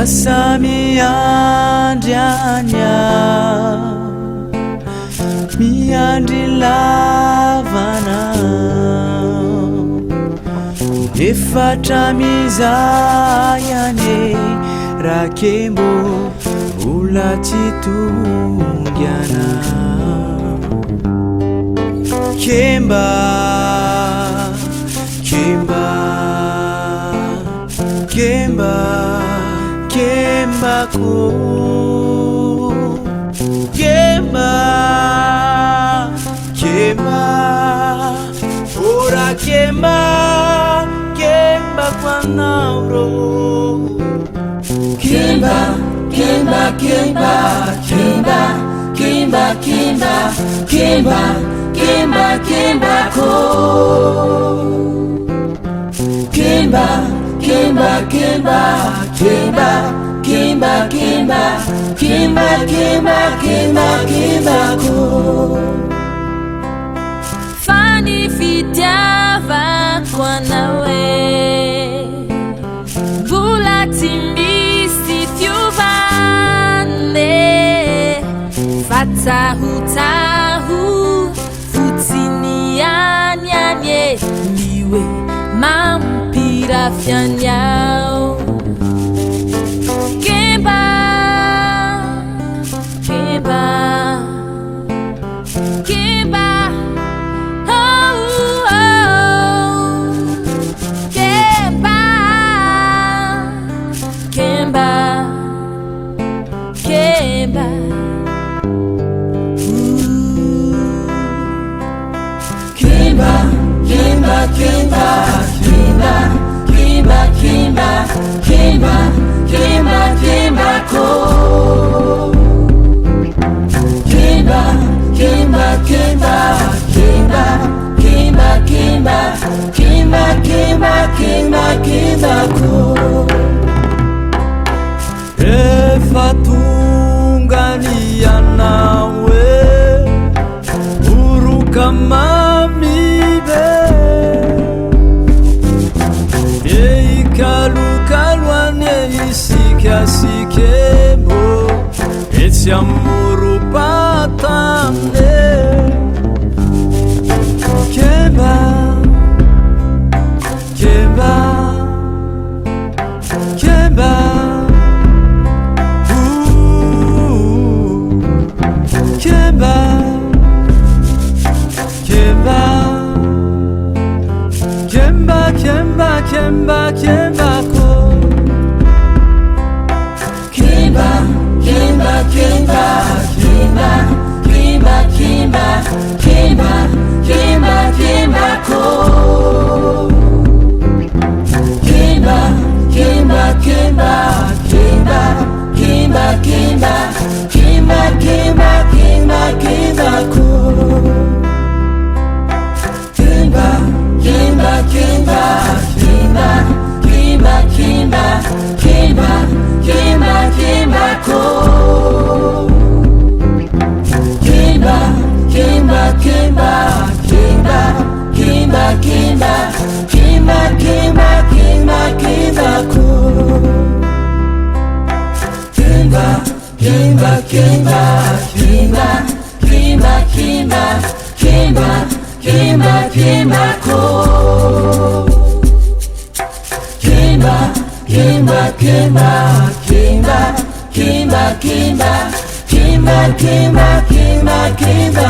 Asamiandanya miandilavana efatramizayane rakembo ulachitungyana kemba kemba kemba kemba ko kemba kemba ora kemba kemba kwa nauro Kimba, kimba, kimba, kimba, kimba, kimba, kimba, kimba, kimba ko. Kimba, kimba, kimba, kimba, kimba, kimba, kimba, kimba, kimba, kimba ko. Fani fitiava kwa nawe Bula timbisi fiuvane Fatahu tahu futinianyanye Liwe mampira fianyao Kemba Kemba Kemba Kemba, Kimba, kimba, kimba, kimba, kimba, kimba, kimba, kimba, kimba ko. Kimba, kimba, kimba, kimba, kimba, kimba, kimba, kimba, kimba, kimba ko. efatungania nawe urukamamibe eikalukalwane isikasikemo etiamurupatane kemba kemba kemba Kemba, Kemba, Kemba, Kemba, Kemba, Kemba ko. Kimba, kimba, kimba, kimba, kimba, kimba, kimba, kimba, kimba ko. Kimba, kimba, kimba, kimba, kimba, kimba, kimba, kimba, kimba, kimba ko. Kimba, kimba, kimba, kimba, kimba, kimba, kimba, kimba, kimba ko. Kimba, kimba, kimba, kimba, kimba, kimba, kimba, kimba, kimba, kimba ko. Kimba, kimba, kimba, kimba, kimba, kimba, kimba, kimba, kimba ko. Kimba, kimba, kimba, kimba, kimba, kimba, kimba, kimba, kimba, kimba